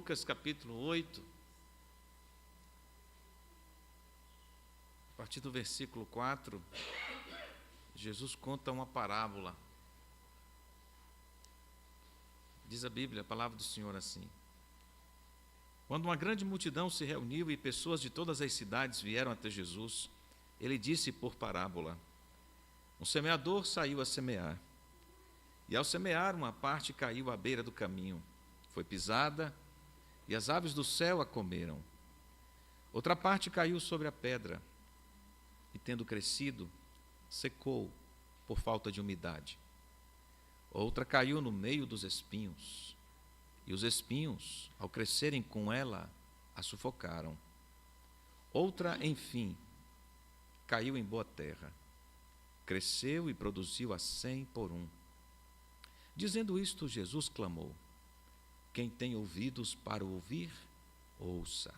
Lucas capítulo 8, a partir do versículo 4, Jesus conta uma parábola. Diz a Bíblia, a palavra do Senhor assim: quando uma grande multidão se reuniu e pessoas de todas as cidades vieram até Jesus, ele disse por parábola: um semeador saiu a semear. E ao semear, uma parte caiu à beira do caminho, foi pisada, e as aves do céu a comeram. Outra parte caiu sobre a pedra, e tendo crescido, secou por falta de umidade. Outra caiu no meio dos espinhos, e os espinhos, ao crescerem com ela, a sufocaram. Outra, enfim, caiu em boa terra, cresceu e produziu a 100 por 1. Dizendo isto, Jesus clamou: quem tem ouvidos para ouvir, ouça.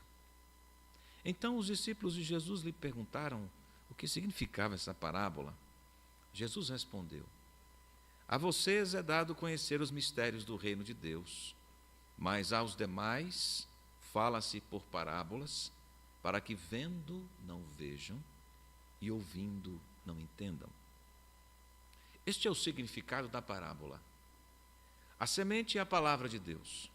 Então os discípulos de Jesus lhe perguntaram o que significava essa parábola. Jesus respondeu: a vocês é dado conhecer os mistérios do reino de Deus, mas aos demais fala-se por parábolas, para que vendo não vejam e ouvindo não entendam. Este é o significado da parábola. A semente é a palavra de Deus.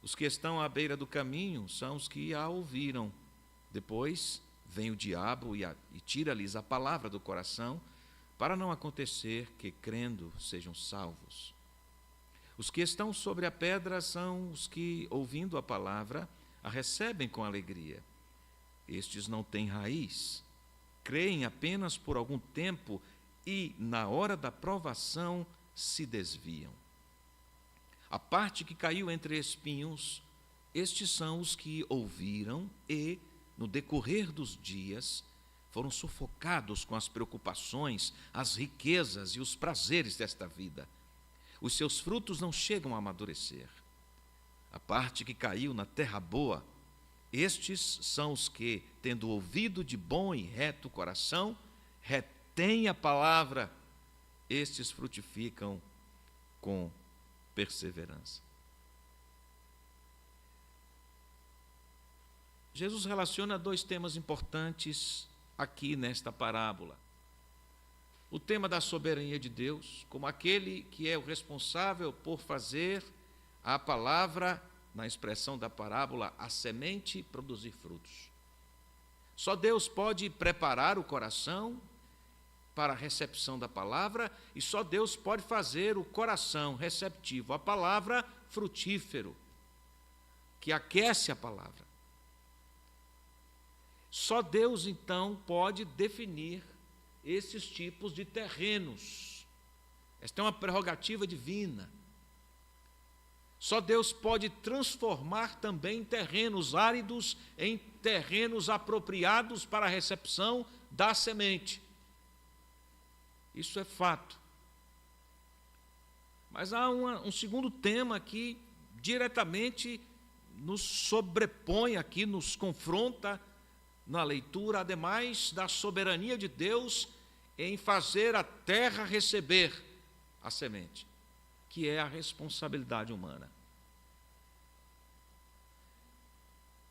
Os que estão à beira do caminho são os que a ouviram. Depois vem o diabo e tira-lhes a palavra do coração, para não acontecer que, crendo, sejam salvos. Os que estão sobre a pedra são os que, ouvindo a palavra, a recebem com alegria. Estes não têm raiz, creem apenas por algum tempo e, na hora da provação, se desviam. A parte que caiu entre espinhos, estes são os que ouviram e, no decorrer dos dias, foram sufocados com as preocupações, as riquezas e os prazeres desta vida. Os seus frutos não chegam a amadurecer. A parte que caiu na terra boa, estes são os que, tendo ouvido de bom e reto coração, retêm a palavra. Estes frutificam com perseverança. Jesus relaciona dois temas importantes aqui nesta parábola. O tema da soberania de Deus, como aquele que é o responsável por fazer a palavra, na expressão da parábola, a semente produzir frutos. Só Deus pode preparar o coração para a recepção da palavra, e só Deus pode fazer o coração receptivo à palavra frutífero, que aquece a palavra. Só Deus, então, pode definir esses tipos de terrenos. Esta é uma prerrogativa divina. Só Deus pode transformar também terrenos áridos em terrenos apropriados para a recepção da semente. Isso é fato. Mas há um segundo tema que diretamente nos sobrepõe aqui, nos confronta na leitura, ademais da soberania de Deus em fazer a terra receber a semente, que é a responsabilidade humana.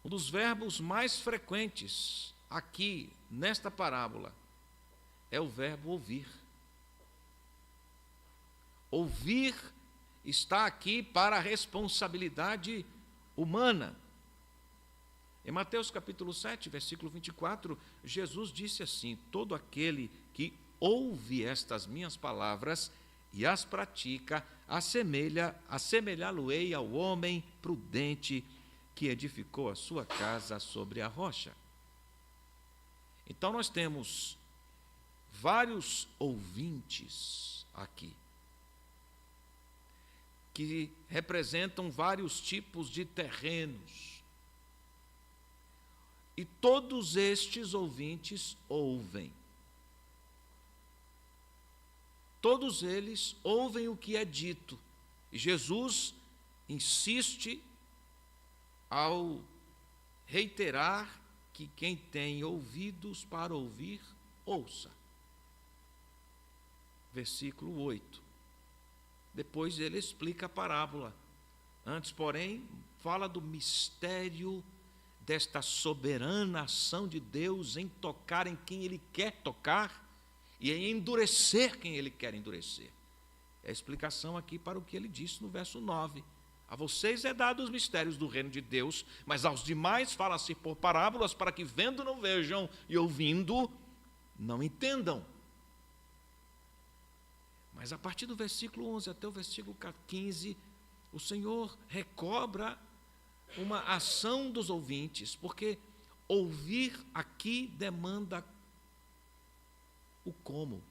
Um dos verbos mais frequentes aqui nesta parábola é o verbo ouvir. Ouvir está aqui para a responsabilidade humana. Em Mateus capítulo 7, versículo 24, Jesus disse assim: todo aquele que ouve estas minhas palavras e as pratica, assemelhá-lo-ei ao homem prudente que edificou a sua casa sobre a rocha. Então nós temos vários ouvintes aqui, que representam vários tipos de terrenos. E todos estes ouvintes ouvem. Todos eles ouvem o que é dito. E Jesus insiste ao reiterar que quem tem ouvidos para ouvir, ouça. Versículo 8. Depois ele explica a parábola. Antes, porém, fala do mistério desta soberana ação de Deus em tocar em quem Ele quer tocar e em endurecer quem Ele quer endurecer. É a explicação aqui para o que ele disse no verso 9. A vocês é dado os mistérios do reino de Deus, mas aos demais fala-se por parábolas, para que vendo não vejam e ouvindo não entendam. Mas a partir do versículo 11 até o versículo 15, o Senhor recobra uma ação dos ouvintes, porque ouvir aqui demanda o como.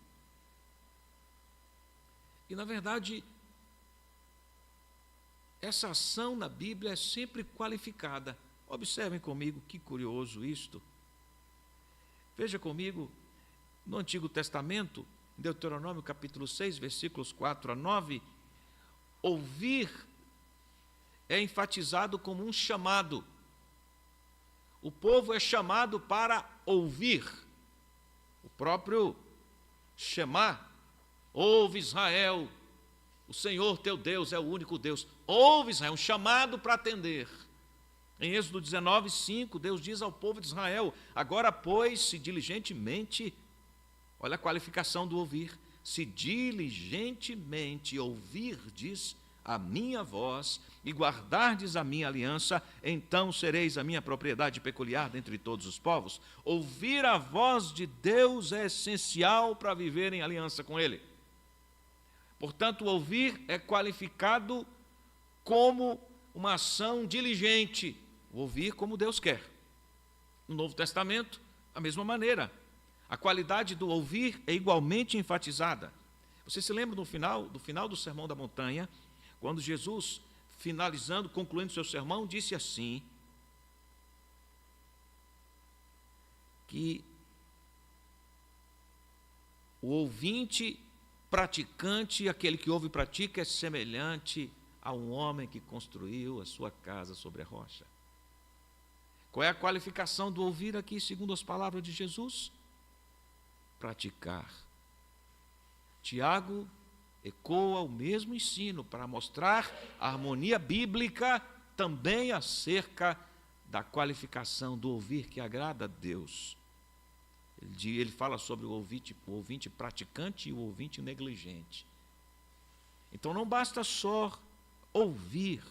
E, na verdade, essa ação na Bíblia é sempre qualificada. Observem comigo, que curioso isto. Veja comigo, no Antigo Testamento, Deuteronômio capítulo 6, versículos 4 a 9, ouvir é enfatizado como um chamado. O povo é chamado para ouvir. O próprio Shema, ouve Israel, o Senhor teu Deus é o único Deus. Ouve Israel, um chamado para atender. Em Êxodo 19, 5, Deus diz ao povo de Israel: agora, pois, se diligentemente, olha a qualificação do ouvir, se diligentemente ouvirdes a minha voz e guardardes a minha aliança, então sereis a minha propriedade peculiar dentre todos os povos. Ouvir a voz de Deus é essencial para viver em aliança com Ele. Portanto, ouvir é qualificado como uma ação diligente, ouvir como Deus quer. No Novo Testamento, a mesma maneira. A qualidade do ouvir é igualmente enfatizada. Você se lembra do final do Sermão da Montanha, quando Jesus, finalizando, concluindo seu sermão, disse assim, que o ouvinte praticante, aquele que ouve e pratica, é semelhante a um homem que construiu a sua casa sobre a rocha. Qual é a qualificação do ouvir aqui, segundo as palavras de Jesus? Praticar. Tiago ecoa o mesmo ensino para mostrar a harmonia bíblica também acerca da qualificação do ouvir que agrada a Deus. Ele fala sobre o ouvinte praticante e o ouvinte negligente. Então não basta só ouvir,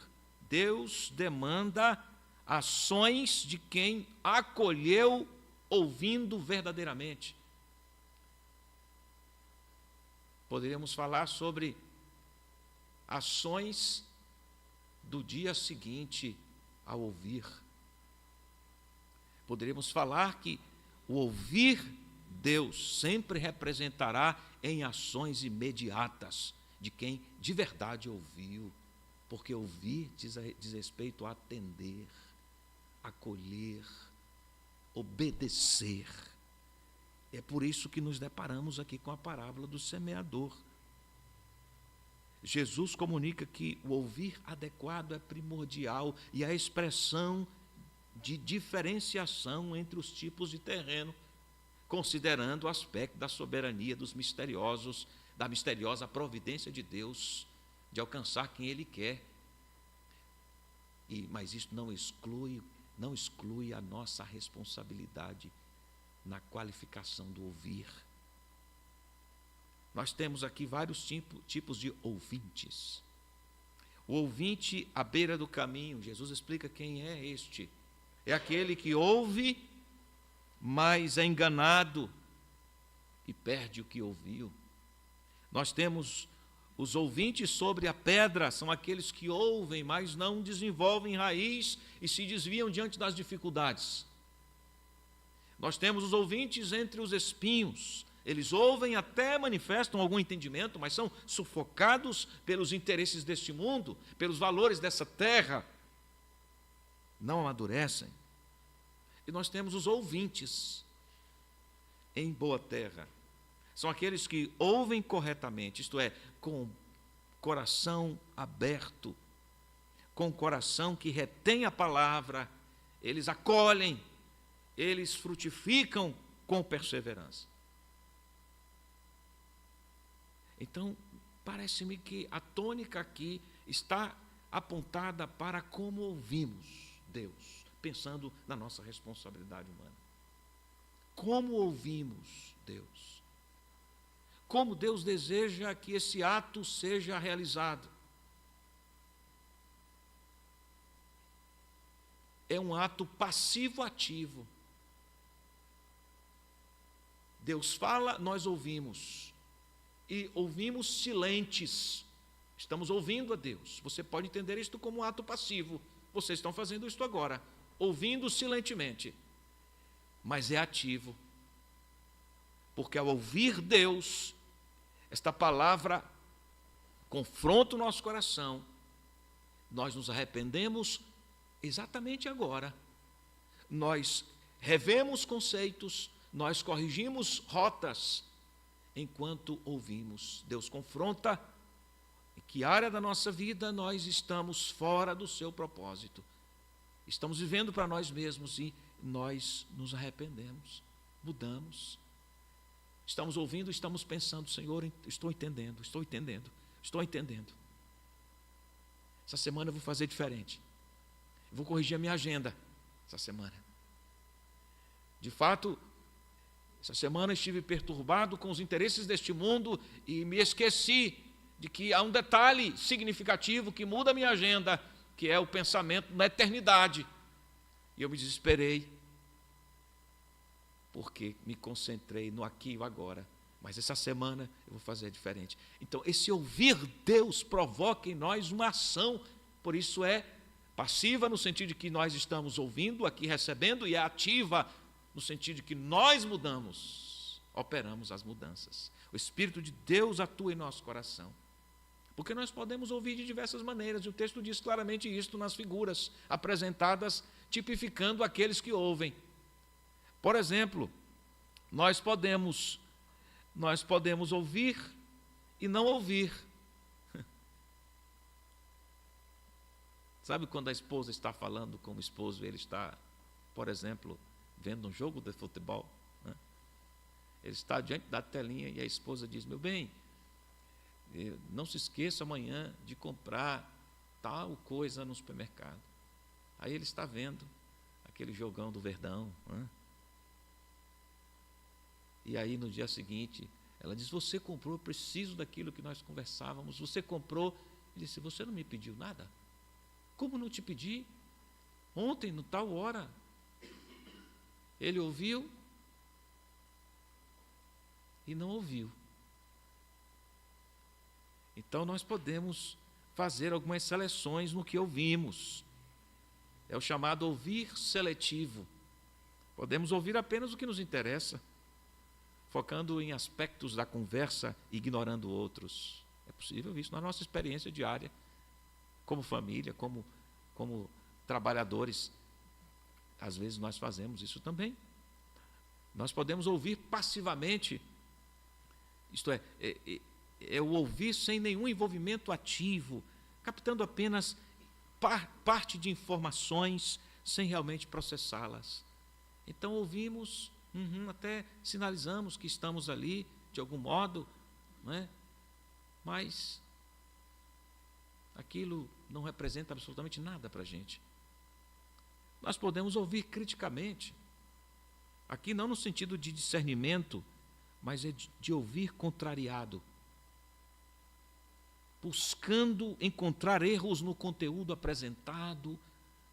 Deus demanda ações de quem acolheu ouvindo verdadeiramente. Poderíamos falar sobre ações do dia seguinte ao ouvir. Poderíamos falar que o ouvir Deus sempre representará em ações imediatas de quem de verdade ouviu, porque ouvir diz respeito a atender, acolher, obedecer. É por isso que nos deparamos aqui com a parábola do semeador. Jesus comunica que o ouvir adequado é primordial e a expressão de diferenciação entre os tipos de terreno, considerando o aspecto da soberania dos misteriosos, da misteriosa providência de Deus de alcançar quem Ele quer. Mas isso não exclui a nossa responsabilidade na qualificação do ouvir. Nós temos aqui vários tipos de ouvintes. O ouvinte à beira do caminho, Jesus explica quem é este. É aquele que ouve, mas é enganado e perde o que ouviu. Nós temos os ouvintes sobre a pedra, são aqueles que ouvem, mas não desenvolvem raiz e se desviam diante das dificuldades. Nós temos os ouvintes entre os espinhos. Eles ouvem, até manifestam algum entendimento, mas são sufocados pelos interesses deste mundo, pelos valores dessa terra. Não amadurecem. E nós temos os ouvintes em boa terra. São aqueles que ouvem corretamente, isto é, com coração aberto, com coração que retém a palavra, eles acolhem, eles frutificam com perseverança. Então, parece-me que a tônica aqui está apontada para como ouvimos Deus, pensando na nossa responsabilidade humana. Como ouvimos Deus? Como Deus deseja que esse ato seja realizado? É um ato passivo-ativo. Deus fala, nós ouvimos. E ouvimos silentes. Estamos ouvindo a Deus. Você pode entender isto como um ato passivo. Vocês estão fazendo isto agora, ouvindo silentemente. Mas é ativo. Porque ao ouvir Deus, esta palavra confronta o nosso coração. Nós nos arrependemos exatamente agora. Nós revemos conceitos, nós corrigimos rotas, enquanto ouvimos. Deus confronta em que área da nossa vida nós estamos fora do seu propósito. Estamos vivendo para nós mesmos e nós nos arrependemos, mudamos. Estamos ouvindo, estamos pensando, Senhor, estou entendendo. Essa semana eu vou fazer diferente. Eu vou corrigir a minha agenda essa semana. De fato, essa semana estive perturbado com os interesses deste mundo e me esqueci de que há um detalhe significativo que muda a minha agenda, que é o pensamento na eternidade. E eu me desesperei, porque me concentrei no aqui e o agora. Mas essa semana eu vou fazer diferente. Então, esse ouvir Deus provoca em nós uma ação, por isso é passiva no sentido de que nós estamos ouvindo, aqui recebendo, e é ativa no sentido de que nós mudamos, operamos as mudanças. O Espírito de Deus atua em nosso coração. Porque nós podemos ouvir de diversas maneiras, e o texto diz claramente isto nas figuras apresentadas, tipificando aqueles que ouvem. Por exemplo, nós podemos ouvir e não ouvir. Sabe quando a esposa está falando com o esposo, ele está, por exemplo, vendo um jogo de futebol, né? Ele está diante da telinha e a esposa diz: meu bem, não se esqueça amanhã de comprar tal coisa no supermercado. Aí ele está vendo aquele jogão do Verdão, né? E aí no dia seguinte ela diz: você comprou, eu preciso daquilo que nós conversávamos, você comprou. Ele disse: você não me pediu nada? Como não te pedi? Ontem, no tal hora. Ele ouviu e não ouviu. Então nós podemos fazer algumas seleções no que ouvimos. É o chamado ouvir seletivo. Podemos ouvir apenas o que nos interessa, focando em aspectos da conversa, ignorando outros. É possível isso na nossa experiência diária, como família, como trabalhadores. Às vezes nós fazemos isso também. Nós podemos ouvir passivamente, isto é o ouvir sem nenhum envolvimento ativo, captando apenas parte de informações sem realmente processá-las. Então ouvimos, até sinalizamos que estamos ali, de algum modo, não é? Mas aquilo não representa absolutamente nada para a gente. Nós podemos ouvir criticamente, aqui não no sentido de discernimento, mas é de ouvir contrariado, buscando encontrar erros no conteúdo apresentado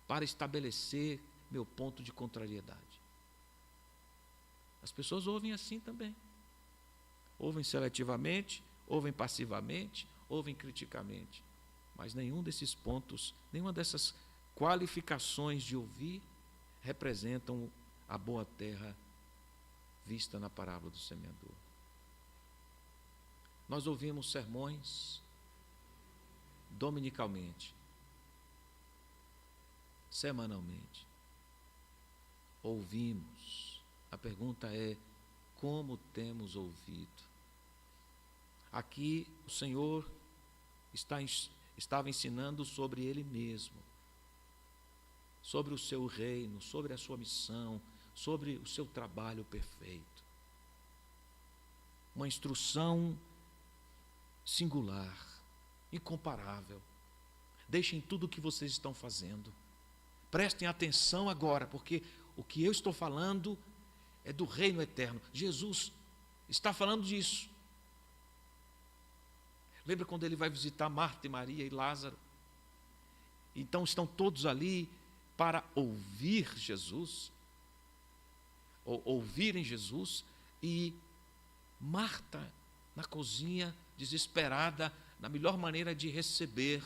para estabelecer meu ponto de contrariedade. As pessoas ouvem assim também. Ouvem seletivamente, ouvem passivamente, ouvem criticamente. Mas nenhum desses pontos, nenhuma dessas qualificações de ouvir representam a boa terra vista na parábola do semeador. Nós ouvimos sermões dominicalmente, semanalmente. Ouvimos. A pergunta é: como temos ouvido? Aqui o Senhor estava ensinando sobre Ele mesmo, sobre o seu reino, sobre a sua missão, sobre o seu trabalho perfeito. Uma instrução singular, incomparável. Deixem tudo o que vocês estão fazendo. Prestem atenção agora, porque o que eu estou falando é do reino eterno. Jesus está falando disso. Lembra quando ele vai visitar Marta e Maria e Lázaro? Então estão todos ali para ouvir Jesus, ou ouvirem Jesus, e Marta na cozinha, desesperada, na melhor maneira de receber,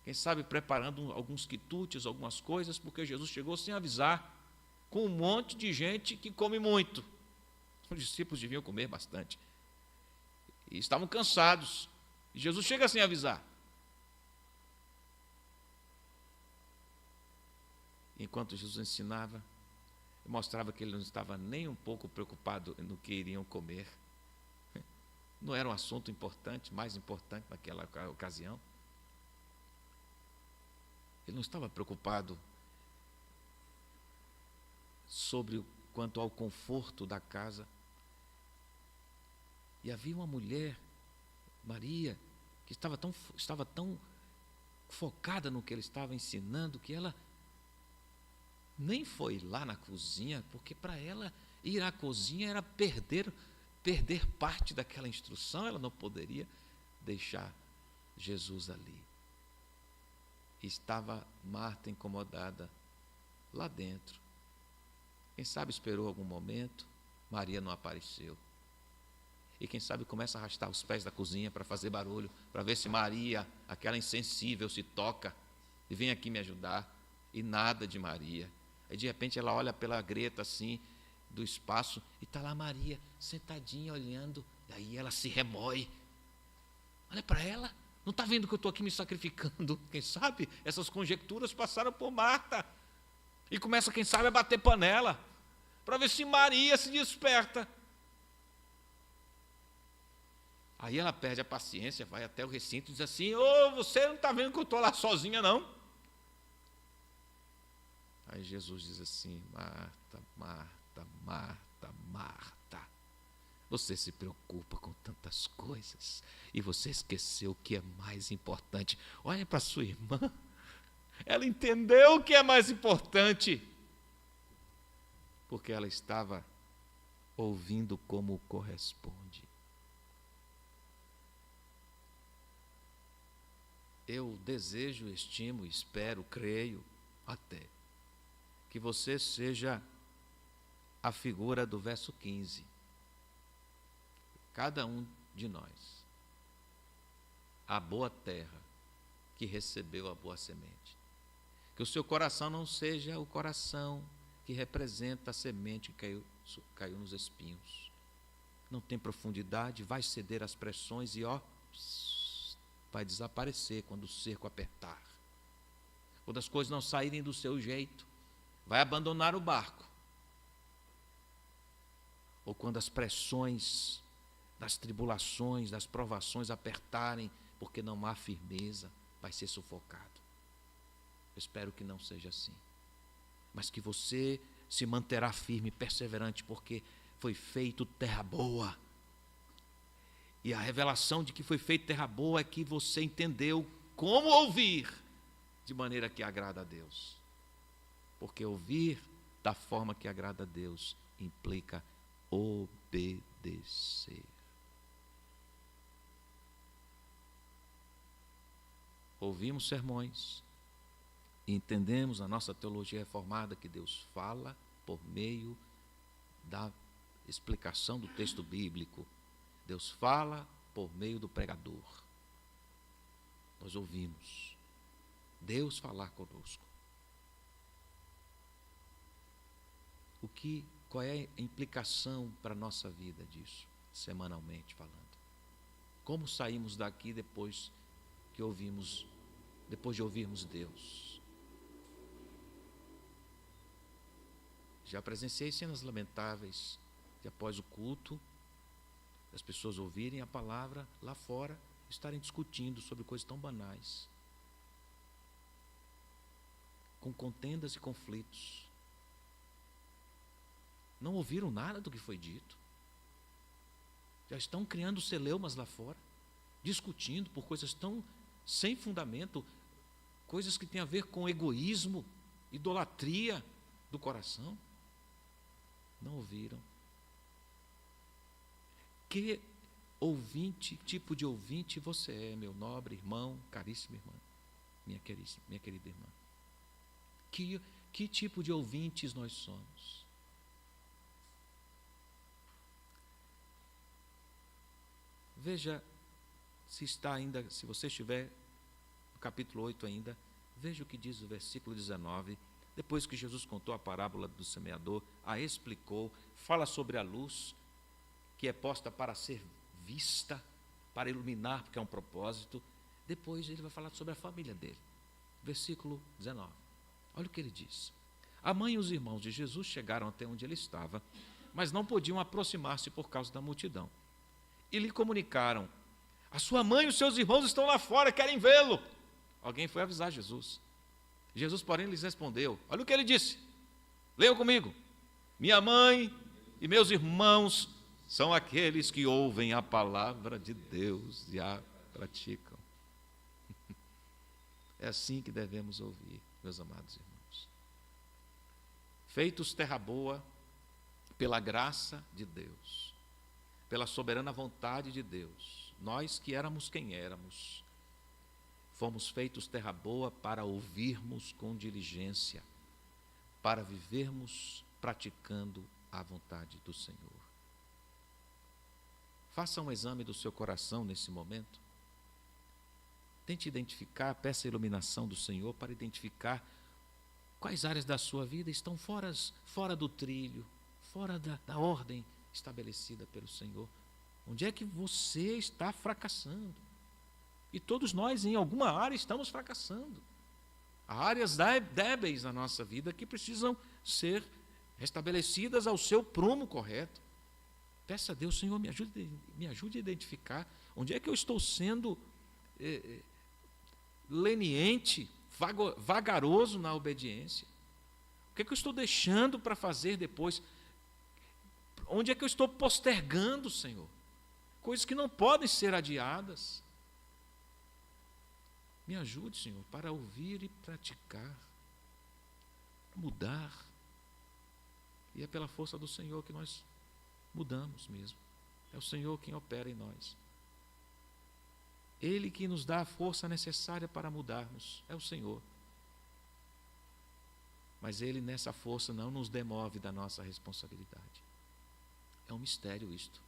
quem sabe preparando alguns quitutes, algumas coisas, porque Jesus chegou sem avisar, com um monte de gente que come muito. Os discípulos deviam comer bastante. E estavam cansados. E Jesus chega sem avisar. Enquanto Jesus ensinava, mostrava que ele não estava nem um pouco preocupado no que iriam comer. Não era um assunto importante, mais importante naquela ocasião. Ele não estava preocupado quanto ao conforto da casa. E havia uma mulher, Maria, que estava tão focada no que ele estava ensinando, que ela nem foi lá na cozinha, porque para ela ir à cozinha era perder parte daquela instrução, ela não poderia deixar Jesus ali. Estava Marta incomodada lá dentro. Quem sabe esperou algum momento, Maria não apareceu. E quem sabe começa a arrastar os pés da cozinha para fazer barulho, para ver se Maria, aquela insensível, se toca e vem aqui me ajudar. E nada de Maria. Aí de repente ela olha pela greta assim, do espaço, e está lá Maria, sentadinha, olhando. Daí ela se remói. Olha para ela, não está vendo que eu estou aqui me sacrificando? Quem sabe essas conjecturas passaram por Marta. E começa, quem sabe, a bater panela, para ver se Maria se desperta. Aí ela perde a paciência, vai até o recinto e diz assim: você não está vendo que eu estou lá sozinha, não? Aí Jesus diz assim: Marta, Marta, Marta, Marta, você se preocupa com tantas coisas e você esqueceu o que é mais importante. Olha para sua irmã, ela entendeu o que é mais importante, porque ela estava ouvindo como corresponde. Eu desejo, estimo, espero, creio até que você seja a figura do verso 15. Cada um de nós, a boa terra que recebeu a boa semente. Que o seu coração não seja o coração que representa a semente que caiu nos espinhos. Não tem profundidade, vai ceder às pressões e vai desaparecer quando o cerco apertar. Quando as coisas não saírem do seu jeito, vai abandonar o barco. Ou quando as pressões das tribulações, das provações apertarem, porque não há firmeza, vai ser sufocado. Eu espero que não seja assim. Mas que você se manterá firme e perseverante, porque foi feito terra boa. E a revelação de que foi feito terra boa é que você entendeu como ouvir de maneira que agrada a Deus. Porque ouvir da forma que agrada a Deus implica obedecer. Ouvimos sermões e entendemos na nossa teologia reformada que Deus fala por meio da explicação do texto bíblico. Deus fala por meio do pregador. Nós ouvimos Deus falar conosco. Qual é a implicação para a nossa vida disso, semanalmente falando? Como saímos daqui depois de ouvirmos Deus? Já presenciei cenas lamentáveis de após o culto, as pessoas ouvirem a palavra lá fora, estarem discutindo sobre coisas tão banais, com contendas e conflitos. Não ouviram nada do que foi dito. Já estão criando celeumas lá fora, discutindo por coisas tão sem fundamento, coisas que têm a ver com egoísmo, idolatria do coração. Não ouviram. Que ouvinte, tipo de ouvinte você é, meu nobre irmão, caríssima irmã, minha querida irmã? Que tipo de ouvintes nós somos? Veja se está ainda, se você estiver no capítulo 8 ainda, veja o que diz o versículo 19. Depois que Jesus contou a parábola do semeador, a explicou, fala sobre a luz que é posta para ser vista, para iluminar, porque é um propósito. Depois ele vai falar sobre a família dele. Versículo 19. Olha o que ele diz. A mãe e os irmãos de Jesus chegaram até onde ele estava, mas não podiam aproximar-se por causa da multidão. E lhe comunicaram: a sua mãe e os seus irmãos estão lá fora, querem vê-lo. Alguém foi avisar Jesus. Jesus, porém, lhes respondeu. Olha o que ele disse. Leiam comigo. Minha mãe e meus irmãos são aqueles que ouvem a palavra de Deus e a praticam. É assim que devemos ouvir, meus amados irmãos. Feitos terra boa pela graça de Deus, pela soberana vontade de Deus, nós que éramos quem éramos, fomos feitos terra boa para ouvirmos com diligência, para vivermos praticando a vontade do Senhor. Faça um exame do seu coração nesse momento. Tente identificar, peça a iluminação do Senhor para identificar quais áreas da sua vida estão fora do trilho, fora da ordem estabelecida pelo Senhor. Onde é que você está fracassando? E todos nós, em alguma área, estamos fracassando. Há áreas débeis na nossa vida que precisam ser restabelecidas ao seu prumo correto. Peça a Deus: Senhor, me ajude a identificar onde é que eu estou sendo leniente, vagaroso na obediência. O que é que eu estou deixando para fazer depois? Onde é que eu estou postergando, Senhor? Coisas que não podem ser adiadas. Me ajude, Senhor, para ouvir e praticar, mudar. E é pela força do Senhor que nós mudamos mesmo. É o Senhor quem opera em nós. Ele que nos dá a força necessária para mudarmos. É o Senhor. Mas Ele, nessa força, não nos demove da nossa responsabilidade. É um mistério isto,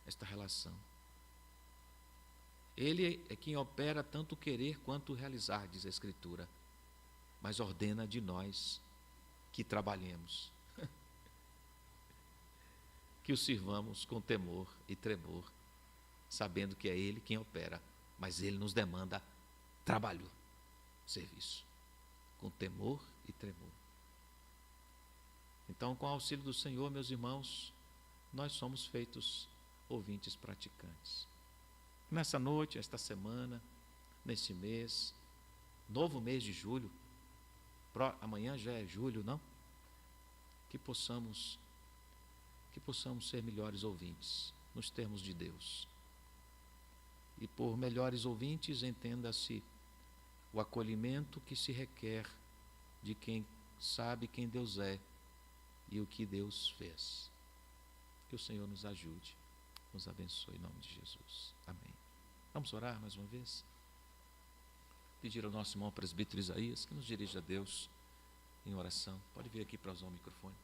esta relação. Ele é quem opera tanto o querer quanto o realizar, diz a Escritura, mas ordena de nós que trabalhemos, que o sirvamos com temor e tremor, sabendo que é Ele quem opera, mas Ele nos demanda trabalho, serviço, com temor e tremor. Então, com o auxílio do Senhor, meus irmãos, nós somos feitos ouvintes praticantes. Nessa noite, esta semana, nesse mês, novo mês de julho, amanhã já é julho, não? Que possamos ser melhores ouvintes, nos termos de Deus. E por melhores ouvintes, entenda-se o acolhimento que se requer de quem sabe quem Deus é e o que Deus fez. Que o Senhor nos ajude, nos abençoe em nome de Jesus. Amém. Vamos orar mais uma vez? Pedir ao nosso irmão presbítero Isaías que nos dirija a Deus em oração. Pode vir aqui para usar o microfone.